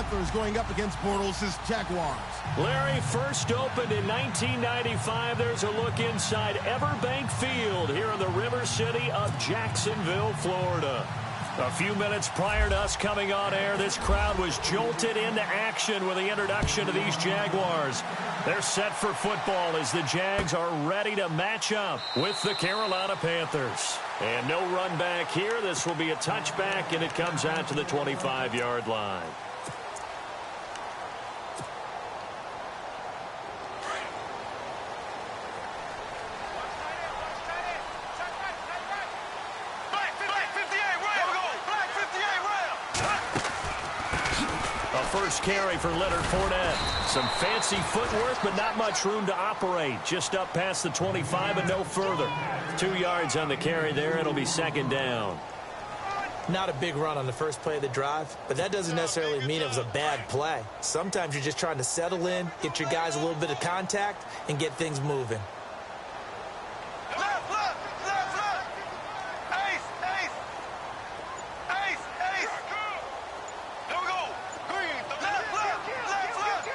Panthers going up against Bortles' Jaguars. Larry, first opened in 1995. There's a look inside Everbank Field here in the River City of Jacksonville, Florida. A few minutes prior to us coming on air, this crowd was jolted into action with the introduction of these Jaguars. They're set for football as the Jags are ready to match up with the Carolina Panthers. And no run back here. This will be a touchback, and it comes out to the 25-yard line. First carry for Leonard Fournette. Some fancy footwork, but not much room to operate. Just up past the 25 and no further. 2 yards on the carry there. It'll be second down. Not a big run on the first play of the drive, but that doesn't necessarily mean it was a bad play. Sometimes you're just trying to settle in, get your guys a little bit of contact, and get things moving.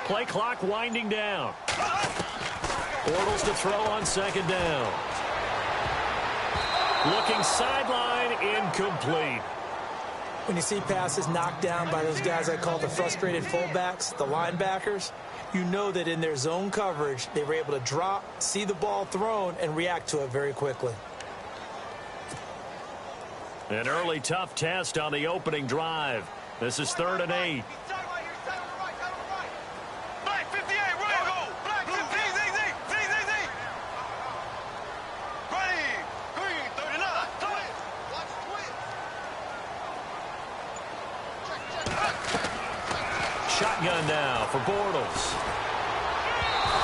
Play clock winding down. Bortles to throw on second down. Looking sideline, incomplete. When you see passes knocked down by those guys I call the frustrated fullbacks, the linebackers, you know that in their zone coverage, they were able to drop, see the ball thrown, and react to it very quickly. An early tough test on the opening drive. This is 3rd and 8. Shotgun now for Bortles.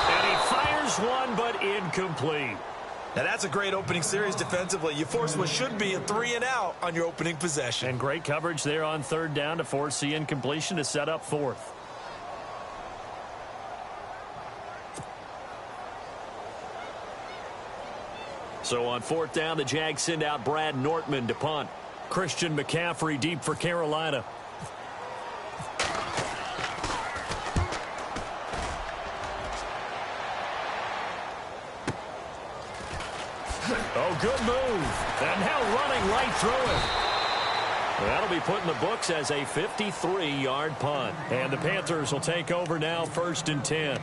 And he fires one, but incomplete. Now that's a great opening series defensively. You force what should be a 3-and-out on your opening possession. And great coverage there on 3rd down to force the incompletion to set up 4th. So on 4th down, the Jags send out Brad Nortman to punt. Christian McCaffrey deep for Carolina. Oh, good move. And now running right through it. That'll be put in the books as a 53-yard punt. And the Panthers will take over now, 1st and 10.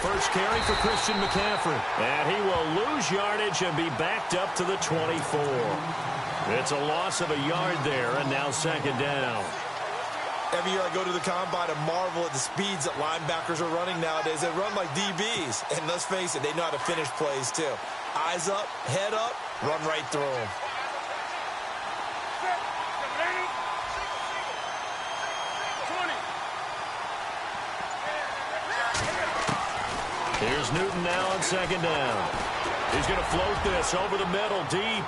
First carry for Christian McCaffrey. And he will lose yardage and be backed up to the 24. It's a loss of a yard there, and now 2nd down. Every year I go to the combine and marvel at the speeds that linebackers are running nowadays. They run like DBs. And let's face it, they know how to finish plays too. Eyes up, head up, run right through them. Here's Newton now on 2nd down. He's going to float this over the middle deep.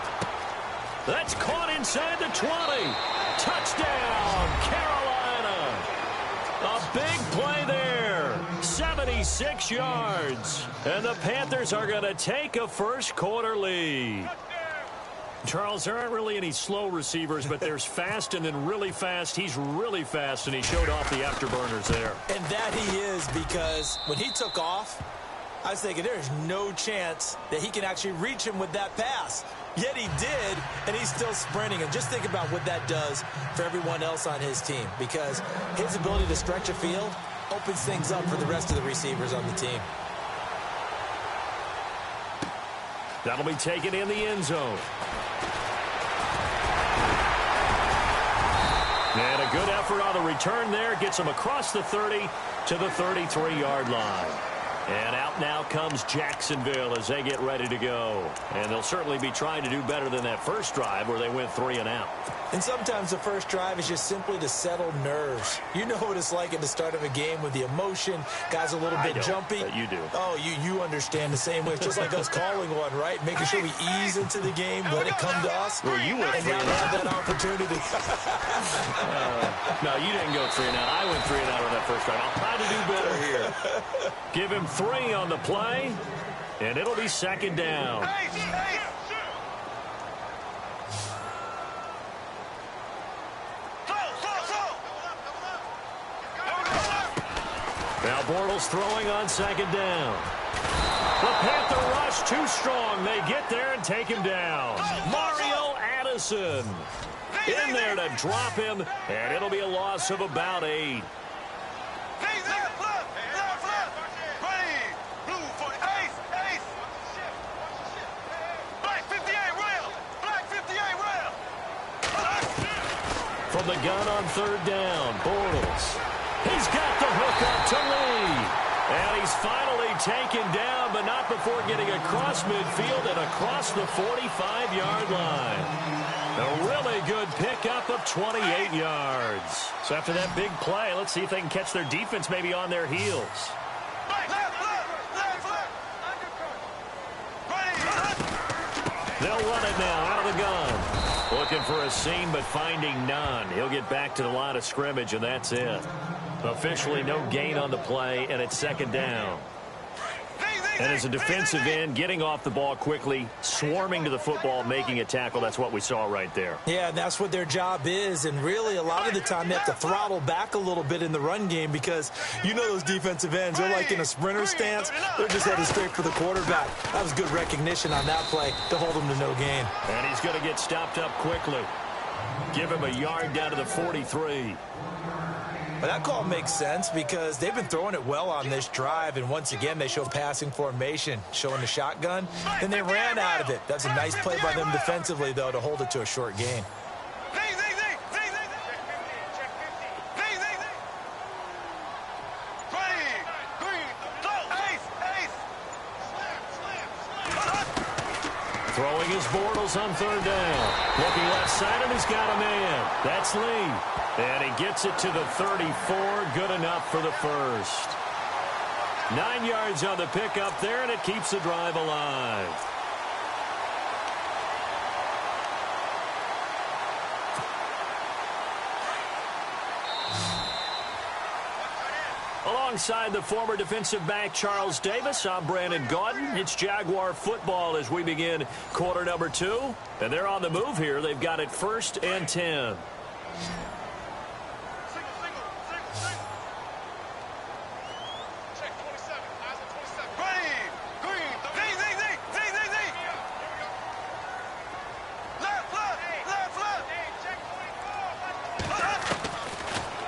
That's caught inside the 20. Touchdown, Carolina. A big play there. 76 yards. And the Panthers are going to take a first-quarter lead. Charles, there aren't really any slow receivers, but there's fast and then really fast. He's really fast, and he showed off the afterburners there. And that he is, because when he took off, I was thinking there's no chance that he can actually reach him with that pass. Yet he did, and he's still sprinting. And just think about what that does for everyone else on his team, because his ability to stretch a field opens things up for the rest of the receivers on the team. That'll be taken in the end zone. And a good effort on the return there. Gets him across the 30 to the 33-yard line. And out now comes Jacksonville as they get ready to go. And they'll certainly be trying to do better than that first drive where they went 3 and out. And sometimes the first drive is just simply to settle nerves. You know what it's like at the start of a game with the emotion. Guys a little bit jumpy. But you do. Oh, you understand the same way. It's just like us calling one, right? Making sure we ease into the game, let it come to us. Well, you went and now have that opportunity. No, you didn't go 3 and out. I went 3 and out on that first drive. I'll try to do better here. Give him 3 on the play, and it'll be second down. Now Bortles throwing on second down. The Panther rush too strong. They get there and take him down. Mario Addison in there to drop him, and it'll be a loss of about 8. From the gun on third down, Bortles. He's got the hook up to Lee. And he's finally taken down, but not before getting across midfield and across the 45-yard line. A really good pickup of 28 yards. So after that big play, let's see if they can catch their defense maybe on their heels. They'll run it now out of the gun. Looking for a seam, but finding none. He'll get back to the line of scrimmage, and that's it. Officially no gain on the play, and it's second down. And as a defensive end, getting off the ball quickly, swarming to the football, making a tackle, that's what we saw right there. Yeah, and that's what their job is. And really, a lot of the time, they have to throttle back a little bit in the run game because you know those defensive ends, they're like in a sprinter stance. They're just headed straight for the quarterback. That was good recognition on that play to hold him to no gain. And he's going to get stopped up quickly. Give him a yard down to the 43. But that call makes sense because they've been throwing it well on this drive, and once again they show passing formation, showing the shotgun. Then they ran out of it. That's a nice play by them defensively, though, to hold it to a short gain. Throwing his Bortles on third down. Looking left side, and he's got a man. That's Lee. And he gets it to the 34. Good enough for the first. 9 yards on the pickup there, and it keeps the drive alive. Alongside the former defensive back Charles Davis, I'm Brandon Gaudin. It's Jaguar football as we begin quarter number 2. And they're on the move here. They've got it 1st and 10.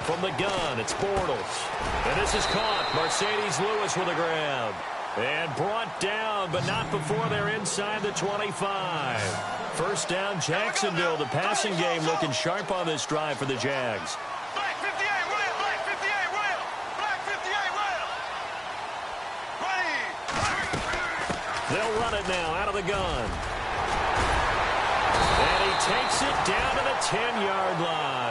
From the gun, it's Bortles. And this is caught. Mercedes Lewis with a grab. And brought down, but not before they're inside the 25. First down, Jacksonville. The passing game looking sharp on this drive for the Jags. They'll run it now out of the gun. And he takes it down to the 10-yard line.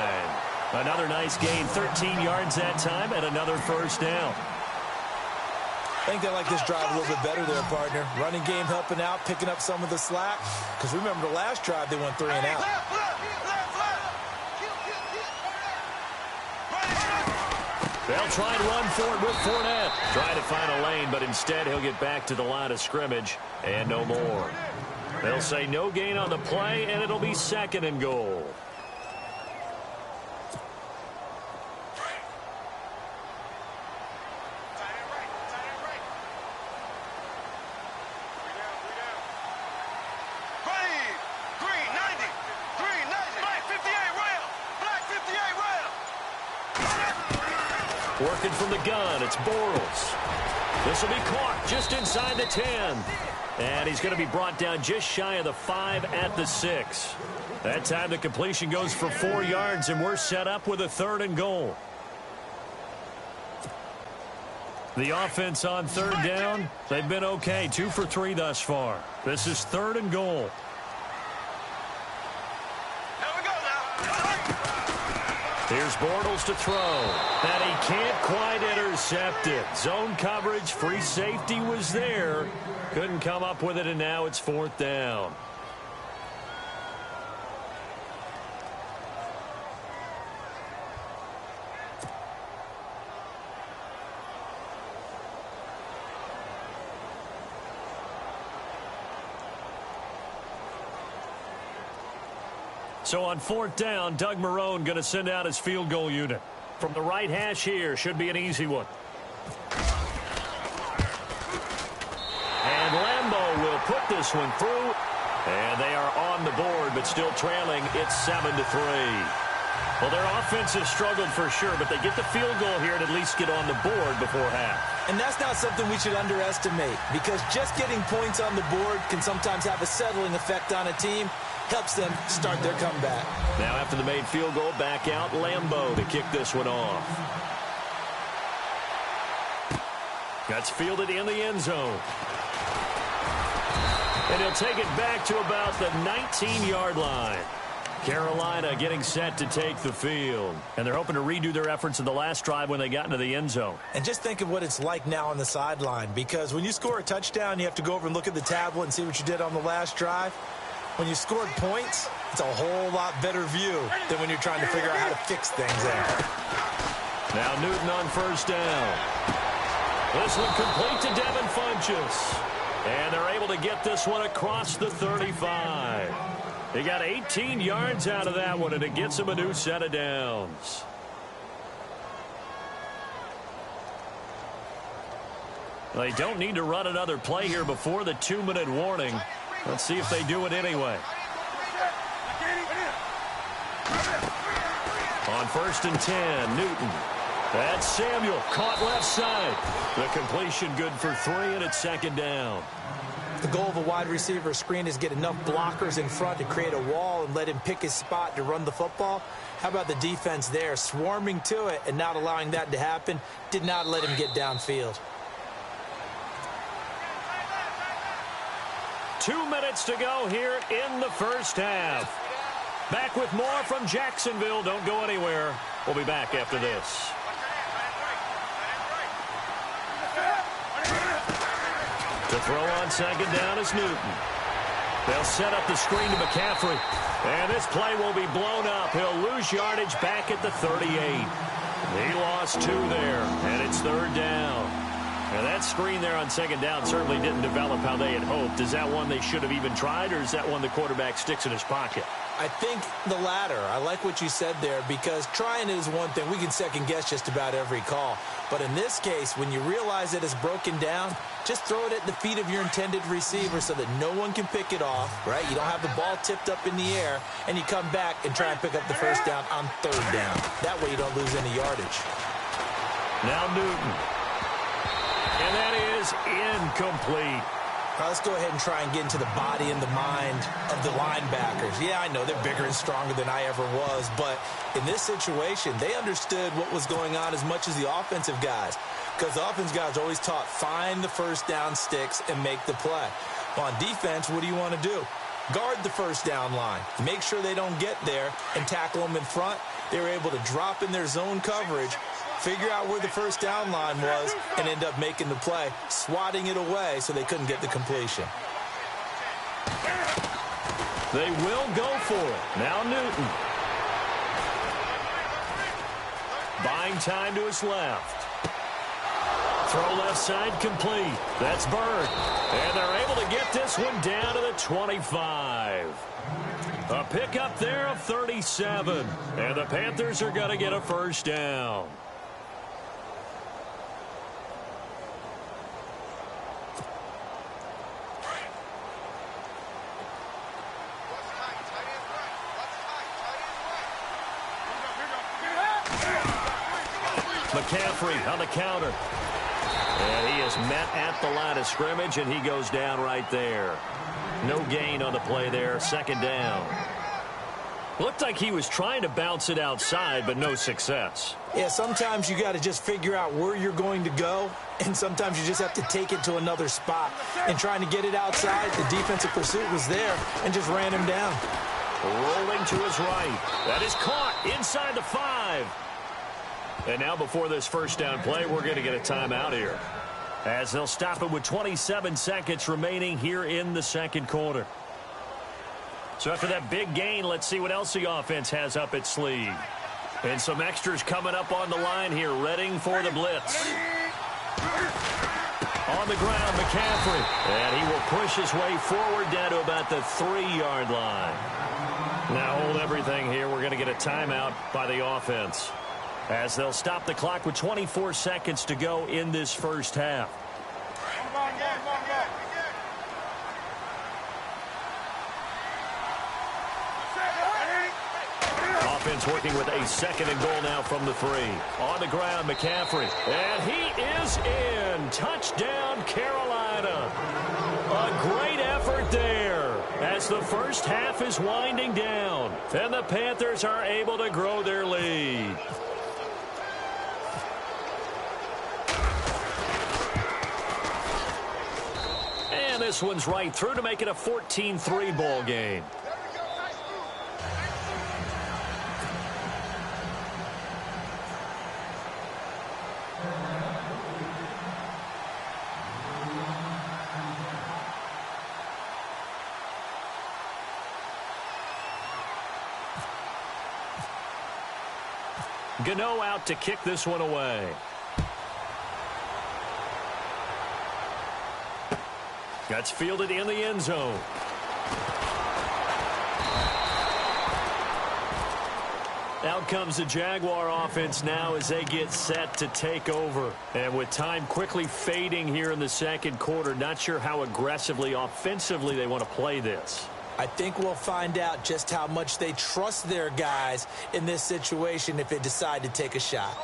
Another nice gain, 13 yards that time, and another first down. I think they like this drive a little bit better there, partner. Running game helping out, picking up some of the slack. Because remember the last drive, they went 3 and out. They'll try and run for it with Fournette. Trying to find a lane, but instead he'll get back to the line of scrimmage and no more. They'll say no gain on the play, and it'll be 2nd and goal. Working from the gun, it's Bortles. This will be caught just inside the 10. And he's going to be brought down just shy of the 5 at the 6. That time the completion goes for 4 yards, and we're set up with a 3rd and goal. The offense on third down, they've been okay. 2 for 3 thus far. This is 3rd and goal. Here's Bortles to throw. And he can't quite intercept it. Zone coverage, free safety was there. Couldn't come up with it, and now it's 4th down. So on 4th down, Doug Marrone going to send out his field goal unit. From the right hash here, should be an easy one. And Lambeau will put this one through. And they are on the board, but still trailing. It's 7-3. Well, their offense has struggled for sure, but they get the field goal here and at least get on the board before half. And that's not something we should underestimate, because just getting points on the board can sometimes have a settling effect on a team. Helps them start their comeback. Now after the made field goal, back out Lambeau to kick this one off. That's fielded in the end zone. And he'll take it back to about the 19-yard line. Carolina getting set to take the field. And they're hoping to redo their efforts in the last drive when they got into the end zone. And just think of what it's like now on the sideline, because when you score a touchdown, you have to go over and look at the tablet and see what you did on the last drive. When you scored points, it's a whole lot better view than when you're trying to figure out how to fix things there. Now Newton on 1st down. This one complete to Devin Funchess. And they're able to get this one across the 35. They got 18 yards out of that one, and it gets them a new set of downs. They don't need to run another play here before the 2-minute warning. Let's see if they do it anyway. On 1st and 10, Newton. That's Samuel, caught left side. The completion good for 3, and it's 2nd down. The goal of a wide receiver screen is get enough blockers in front to create a wall and let him pick his spot to run the football. How about the defense there, swarming to it and not allowing that to happen? Did not let him get downfield. 2 minutes to go here in the first half. Back with more from Jacksonville. Don't go anywhere. We'll be back after this. To throw on 2nd down is Newton. They'll set up the screen to McCaffrey. And this play will be blown up. He'll lose yardage back at the 38. He lost 2 there, and it's 3rd down. And that screen there on 2nd down certainly didn't develop how they had hoped. Is that one they should have even tried, or is that one the quarterback sticks in his pocket? I think the latter. I like what you said there, because trying it is one thing. We can second-guess just about every call. But in this case, when you realize that it's broken down, just throw it at the feet of your intended receiver so that no one can pick it off, right? You don't have the ball tipped up in the air, and you come back and try and pick up the 1st down on 3rd down. That way you don't lose any yardage. Now Newton. And that is incomplete. Now let's go ahead and try and get into the body and the mind of the linebackers. Yeah, I know they're bigger and stronger than I ever was, but in this situation, they understood what was going on as much as the offensive guys, because the offensive guys are always taught, find the 1st down sticks and make the play. Well, on defense, what do you want to do? Guard the 1st down line. Make sure they don't get there and tackle them in front. They were able to drop in their zone coverage, figure out where the 1st down line was, and end up making the play, swatting it away so they couldn't get the completion. They will go for it. Now Newton. Buying time to his left. Throw left side complete. That's Bird. And they're able to get this one down to the 25. A pickup there of 37. And the Panthers are going to get a 1st down. McCaffrey on the counter. And he is met at the line of scrimmage, and he goes down right there. No gain on the play there, 2nd down. Looked like he was trying to bounce it outside, but no success. Yeah, sometimes you got to just figure out where you're going to go, and sometimes you just have to take it to another spot. And trying to get it outside, the defensive pursuit was there and just ran him down. Rolling to his right. That is caught inside the 5. And now before this first down play, we're going to get a timeout here, as they'll stop it with 27 seconds remaining here in the second quarter. So after that big gain, let's see what else the offense has up its sleeve. And some extras coming up on the line here, readying for the blitz. On the ground, McCaffrey. And he will push his way forward down to about the 3-yard line. Now hold everything here. We're going to get a timeout by the offense, as they'll stop the clock with 24 seconds to go in this first half. Offense working with a 2nd and goal now from the 3. On the ground, McCaffrey. And he is in. Touchdown, Carolina. A great effort there as the first half is winding down. And the Panthers are able to grow their lead. And this one's right through to make it a 14-3 ball game. Gano out to kick this one away. That's fielded in the end zone. Out comes the Jaguar offense now as they get set to take over. And with time quickly fading here in the second quarter, not sure how aggressively, offensively they want to play this. I think we'll find out just how much they trust their guys in this situation if they decide to take a shot.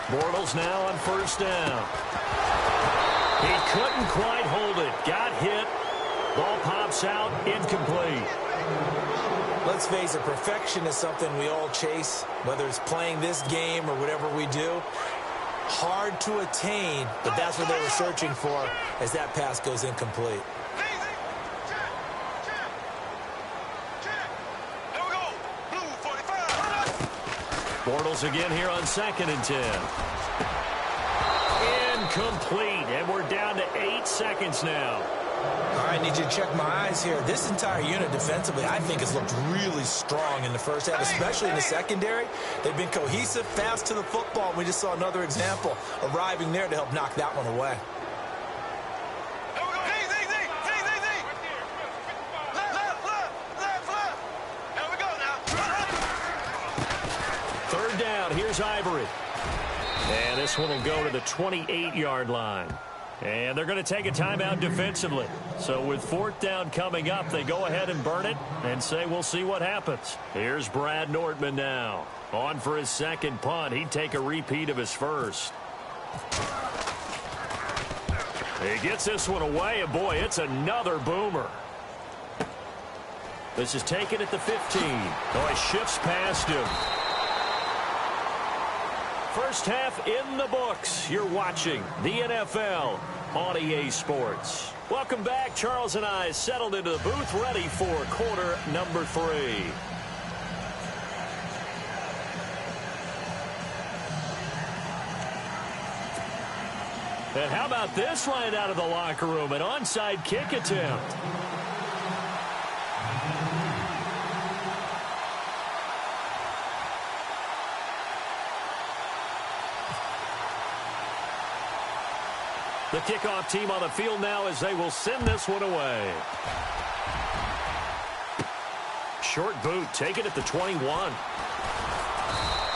Bortles now on first down. He couldn't quite hold it. Got hit. Ball pops out. Incomplete. Let's face it, perfection is something we all chase, whether it's playing this game or whatever we do. Hard to attain, but that's what they were searching for as that pass goes incomplete. Bortles again here on 2nd and 10. Incomplete, and we're down to 8 seconds now. I need you to check my eyes here. This entire unit defensively, I think, has looked really strong in the first half, especially in the secondary. They've been cohesive, fast to the football. We just saw another example arriving there to help knock that one away. Third down, here's Ivory. And this one will go to the 28-yard line. And they're going to take a timeout defensively. So with 4th down coming up, they go ahead and burn it and say we'll see what happens. Here's Brad Nortman now. On for his second punt. He'd take a repeat of his first. He gets this one away, and boy, it's another boomer. This is taken at the 15. Oh, he shifts past him. First half in the books. You're watching the NFL on EA Sports. Welcome back. Charles and I settled into the booth, ready for quarter number 3. And how about this line out of the locker room? An onside kick attempt. The kickoff team on the field now as they will send this one away. Short boot, take it at the 21.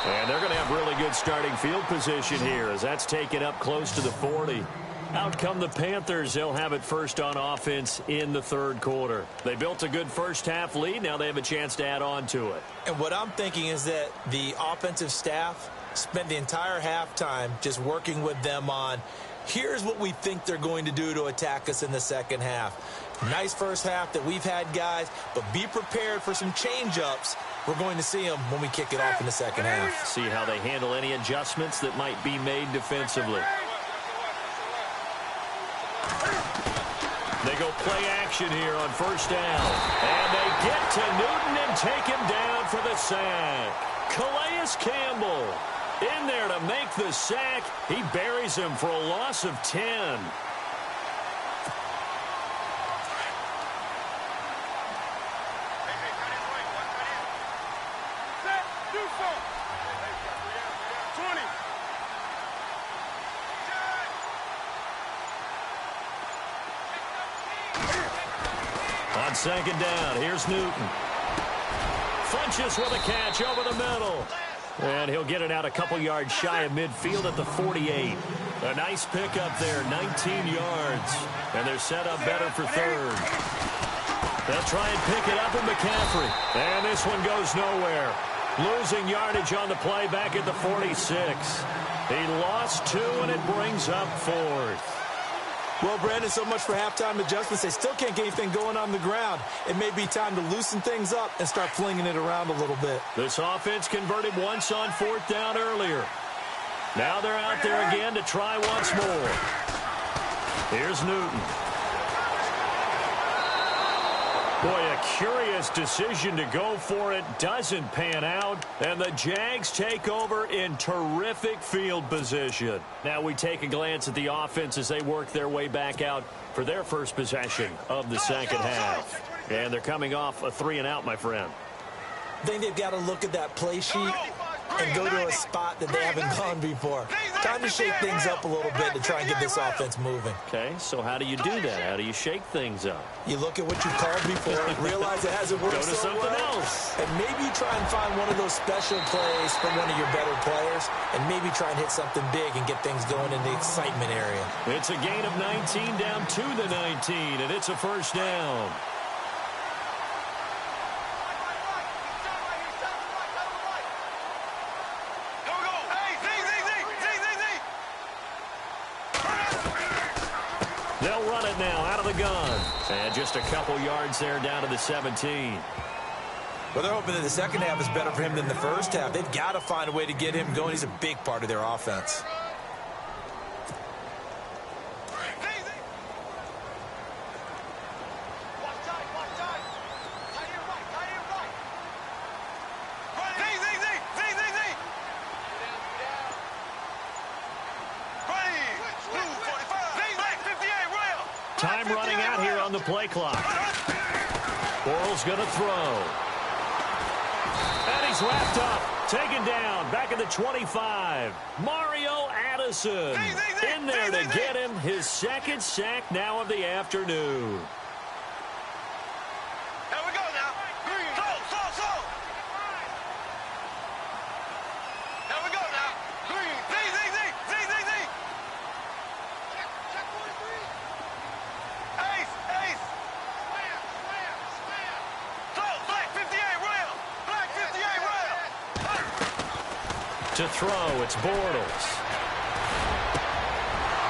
And they're going to have really good starting field position here as that's taken up close to the 40. Out come the Panthers. They'll have it first on offense in the third quarter. They built a good first half lead. Now they have a chance to add on to it. And what I'm thinking is that the offensive staff spent the entire halftime just working with them on, here's what we think they're going to do to attack us in the second half. Nice first half that we've had, guys, but be prepared for some change-ups. We're going to see them when we kick it off in the second half. See how they handle any adjustments that might be made defensively. They go play action here on first down. And they get to Newton and take him down for the sack. Calais Campbell in there to make the sack. He buries him for a loss of 10. On second down, here's Newton. Funches with a catch over the middle. And he'll get it out a couple yards shy of midfield at the 48. A nice pickup there, 19 yards. And they're set up better for third. They'll try and pick it up with McCaffrey. And this one goes nowhere. Losing yardage on the play back at the 46. He lost 2, and it brings up 4th. Well, Brandon, so much for halftime adjustments. They still can't get anything going on the ground. It may be time to loosen things up and start flinging it around a little bit. This offense converted once on 4th down earlier. Now they're out there again to try once more. Here's Newton. Boy, a curious decision to go for it. Doesn't pan out. And the Jags take over in terrific field position. Now we take a glance at the offense as they work their way back out for their first possession of the second half. And they're coming off a 3-and-out, my friend. I think they've got to look at that play sheet and go to a spot that they haven't gone before. Time to shake things up a little bit to try and get this offense moving. Okay, so how do you do that? How do you shake things up? You look at what you called before, realize it hasn't worked Go to so something well, else. and maybe try and find one of those special plays from one of your better players, and maybe try and hit something big and get things going in the excitement area. It's a gain of 19 down to the 19, and it's a first down. They'll run it now out of the gun. And just a couple yards there down to the 17. Well, they're hoping that the second half is better for him than the first half. They've got to find a way to get him going. He's a big part of their offense. Time running out here on the play clock. Bortles going to throw. And he's wrapped up. Taken down. Back at the 25. Mario Addison in there to get him his second sack now of the afternoon. To throw, it's Bortles.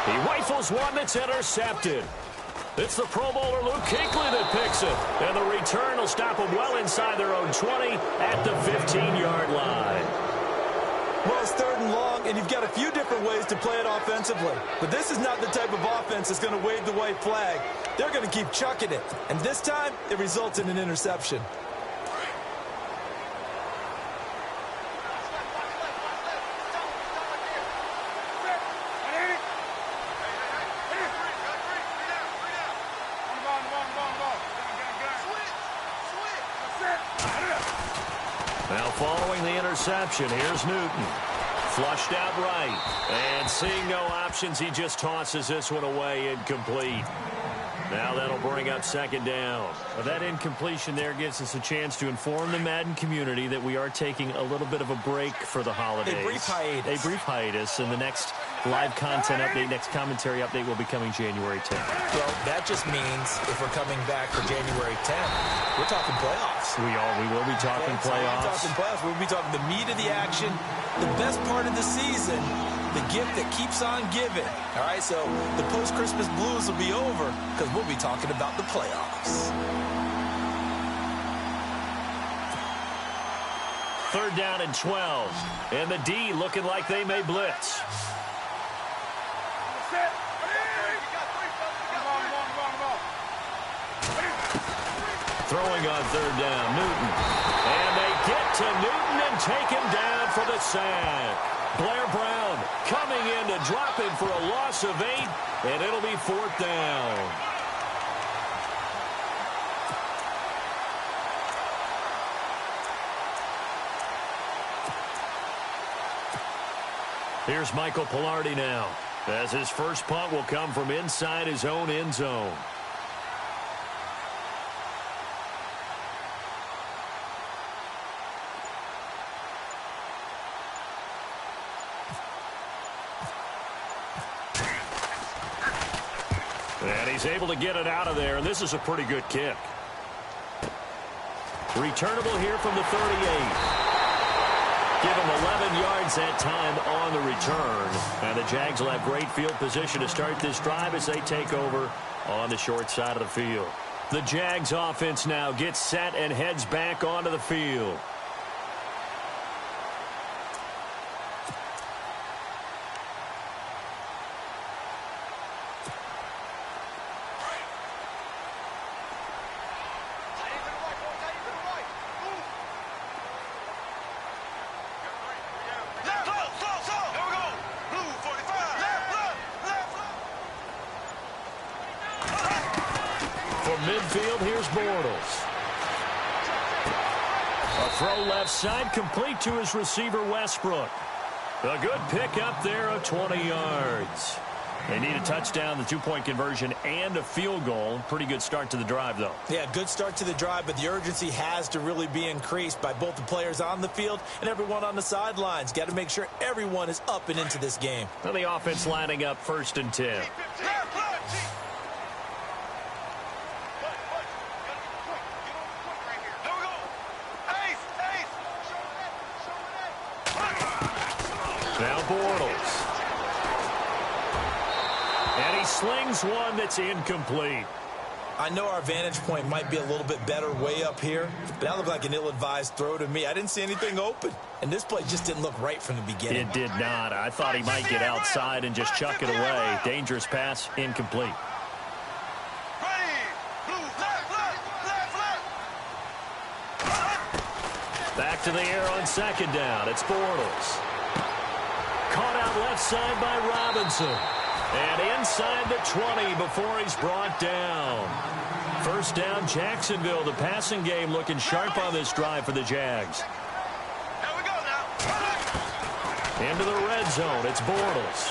He rifles one that's intercepted. It's the Pro Bowler Luke Kuechly that picks it. And the return will stop them well inside their own 20 at the 15-yard line. Well, it's 3rd and long, and you've got a few different ways to play it offensively. But this is not the type of offense that's going to wave the white flag. They're going to keep chucking it. And this time, it results in an interception. Now following the interception, here's Newton. Flushed out right. And seeing no options, he just tosses this one away, incomplete. Now that'll bring up second down. Well, that incompletion there gives us a chance to inform the Madden community that we are taking a little bit of a break for the holidays. A brief hiatus. A brief hiatus, and the next live content update. Next commentary update will be coming January 10th. Well, that just means if we're coming back for January 10th, we're talking playoffs. We will be talking playoffs. We'll be talking the meat of the action, the best part of the season, the gift that keeps on giving. All right, so the post-Christmas blues will be over because we'll be talking about the playoffs. 3rd down and 12. And the D looking like they may blitz. Throwing on 3rd down, Newton. And they get to Newton and take him down for the sack. Blair Brown coming in to drop him for a loss of 8, and it'll be 4th down. Here's Michael Pilardi now, as his first punt will come from inside his own end zone. And he's able to get it out of there, and this is a pretty good kick. Returnable here from the 38. Give him 11 yards that time on the return. And the Jags will have great field position to start this drive as they take over on the short side of the field. The Jags offense now gets set and heads back onto the field. Midfield, here's Bortles. A throw left side, complete to his receiver, Westbrook. A good pick up there of 20 yards. They need a touchdown, the 2-point conversion, and a field goal. Pretty good start to the drive, though. Yeah, good start to the drive, but the urgency has to really be increased by both the players on the field and everyone on the sidelines. Got to make sure everyone is up and into this game. And the offense lining up 1st and 10. Now Bortles. And he slings one that's incomplete. I know our vantage point might be a little bit better way up here, but that looked like an ill-advised throw to me. I didn't see anything open, and this play just didn't look right from the beginning. It did not. I thought he might get outside and just chuck it away. Dangerous pass, incomplete. Back to the air on 2nd down. It's Bortles. Caught out left side by Robinson. And inside the 20 before he's brought down. 1st down, Jacksonville. The passing game looking sharp on this drive for the Jags. Here we go now. Into the red zone. It's Bortles.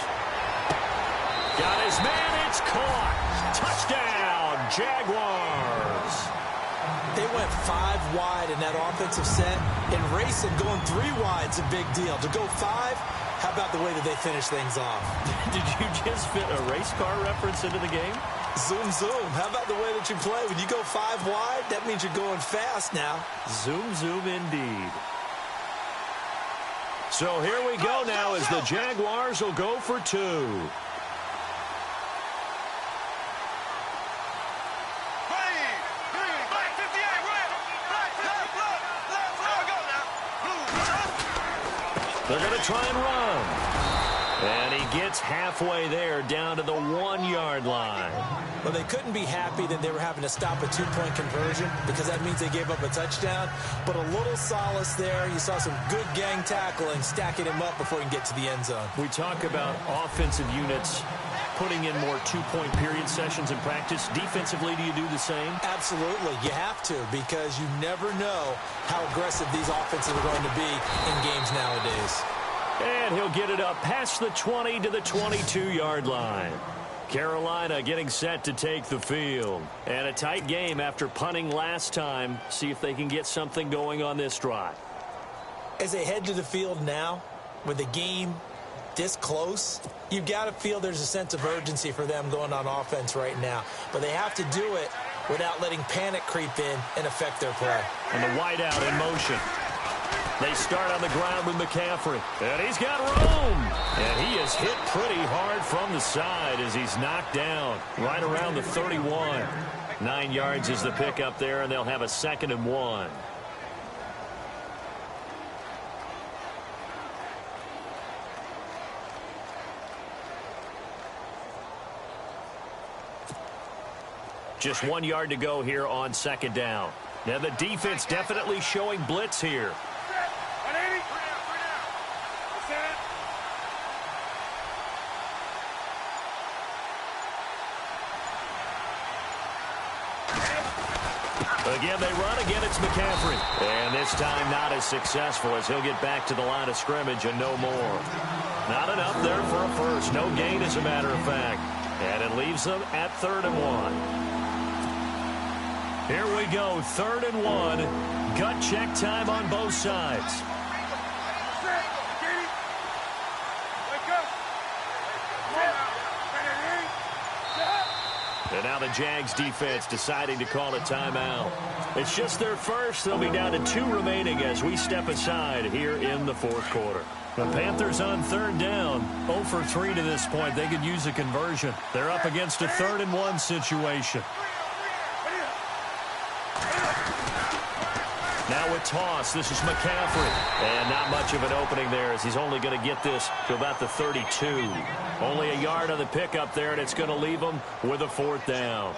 Got his man. It's caught. Touchdown, Jaguars. They went 5 wide in that offensive set. And racing going 3 wide's a big deal. To go 5, how about the way that they finish things off? Did you just fit a race car reference into the game? Zoom, zoom. How about the way that you play? When you go 5 wide, that means you're going fast now. Zoom, zoom indeed. So here we go now as the Jaguars will go for 2. They're going to try and run. And he gets halfway there down to the 1-yard line. Well, they couldn't be happy that they were having to stop a 2-point conversion because that means they gave up a touchdown. But a little solace there. You saw some good gang tackling, stacking him up before he can get to the end zone. We talk about offensive units putting in more 2-point period sessions in practice. Defensively, do you do the same? Absolutely. You have to because you never know how aggressive these offenses are going to be in games nowadays. And he'll get it up past the 20 to the 22-yard line. Carolina getting set to take the field. And a tight game after punting last time. See if they can get something going on this drive. As they head to the field now, with the game this close, you've got to feel there's a sense of urgency for them going on offense right now. But they have to do it without letting panic creep in and affect their play. And the wideout in motion. They start on the ground with McCaffrey. And he's got room. And he is hit pretty hard from the side as he's knocked down right around the 31. 9 yards is the pickup there, and they'll have a 2nd and 1. Just 1 yard to go here on 2nd down. Now the defense definitely showing blitz here. Again, they run. Again, it's McCaffrey. And this time not as successful as he'll get back to the line of scrimmage and no more. Not enough there for a first. No gain, as a matter of fact. And it leaves them at 3rd and 1. Here we go, 3rd and 1. Gut check time on both sides. And now the Jags defense deciding to call a timeout. It's just their first. They'll be down to 2 remaining as we step aside here in the 4th quarter. The Panthers on 3rd down. 0 for 3 to this point. They could use a conversion. They're up against a 3rd and 1 situation. Now with toss, this is McCaffrey. And not much of an opening there as he's only going to get this to about the 32. Only a yard on the pickup there, and it's going to leave him with a 4th down.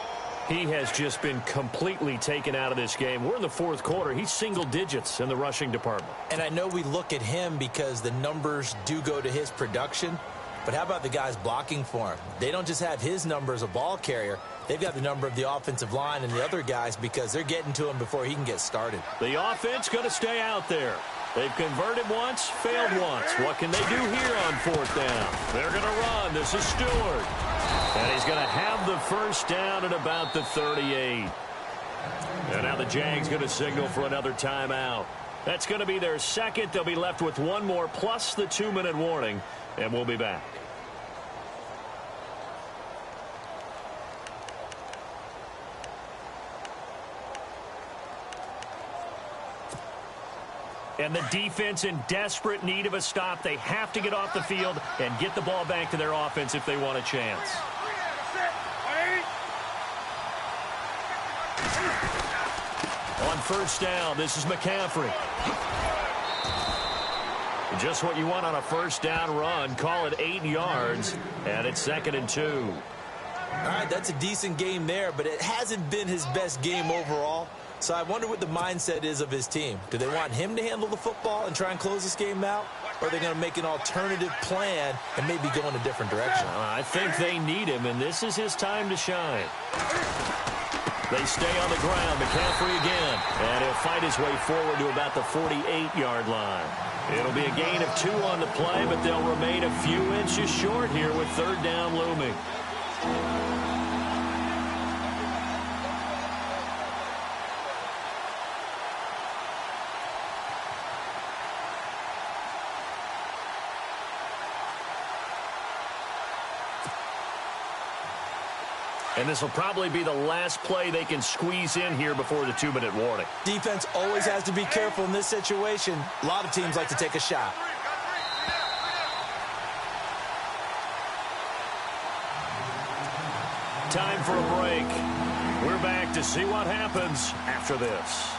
He has just been completely taken out of this game. We're in the 4th quarter. He's single digits in the rushing department. And I know we look at him because the numbers do go to his production. But how about the guys blocking for him? They don't just have his number as a ball carrier. They've got the number of the offensive line and the other guys because they're getting to him before he can get started. The offense going to stay out there. They've converted once, failed once. What can they do here on 4th down? They're going to run. This is Stewart. And he's going to have the first down at about the 38. And now the Jags going to signal for another timeout. That's going to be their 2nd. They'll be left with 1 more plus the 2-minute warning. And we'll be back. And the defense in desperate need of a stop. They have to get off the field and get the ball back to their offense if they want a chance. On 1st down, this is McCaffrey. Just what you want on a 1st down run. Call it 8 yards, and it's 2nd and 2. All right, that's a decent game there, but it hasn't been his best game overall. So I wonder what the mindset is of his team. Do they want him to handle the football and try and close this game out? Or are they going to make an alternative plan and maybe go in a different direction? I think they need him, and this is his time to shine. They stay on the ground. McCaffrey again. And he'll fight his way forward to about the 48-yard line. It'll be a gain of 2 on the play, but they'll remain a few inches short here with 3rd down looming. And this will probably be the last play they can squeeze in here before the 2-minute warning. Defense always has to be careful in this situation. A lot of teams like to take a shot. Time for a break. We're back to see what happens after this.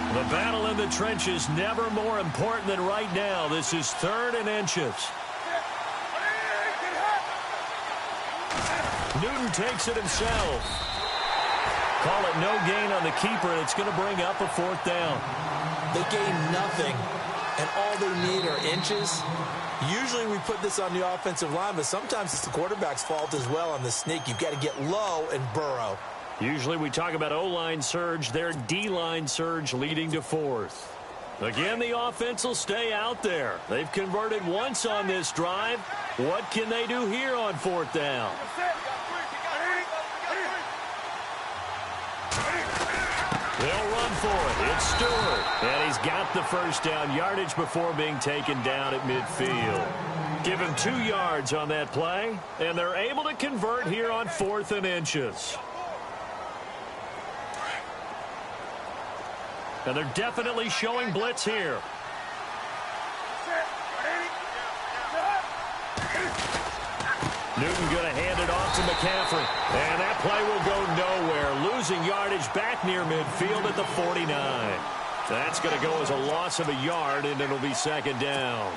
The battle in the trenches never more important than right now. This is 3rd and inches. Newton takes it himself. Call it no gain on the keeper, and it's going to bring up a 4th down. They gain nothing, and all they need are inches. Usually we put this on the offensive line, but sometimes it's the quarterback's fault as well on the sneak. You've got to get low and burrow. Usually we talk about O-line surge, their D-line surge leading to 4th. Again, the offense will stay out there. They've converted once on this drive. What can they do here on 4th down? They'll run for it. It's Stewart. And he's got the first down, yardage before being taken down at midfield. Give him 2 yards on that play, and they're able to convert here on 4th and inches. And they're definitely showing blitz here. Newton going to hand it off to McCaffrey. And that play will go nowhere. Losing yardage back near midfield at the 49. That's going to go as a loss of a yard, and it'll be 2nd down.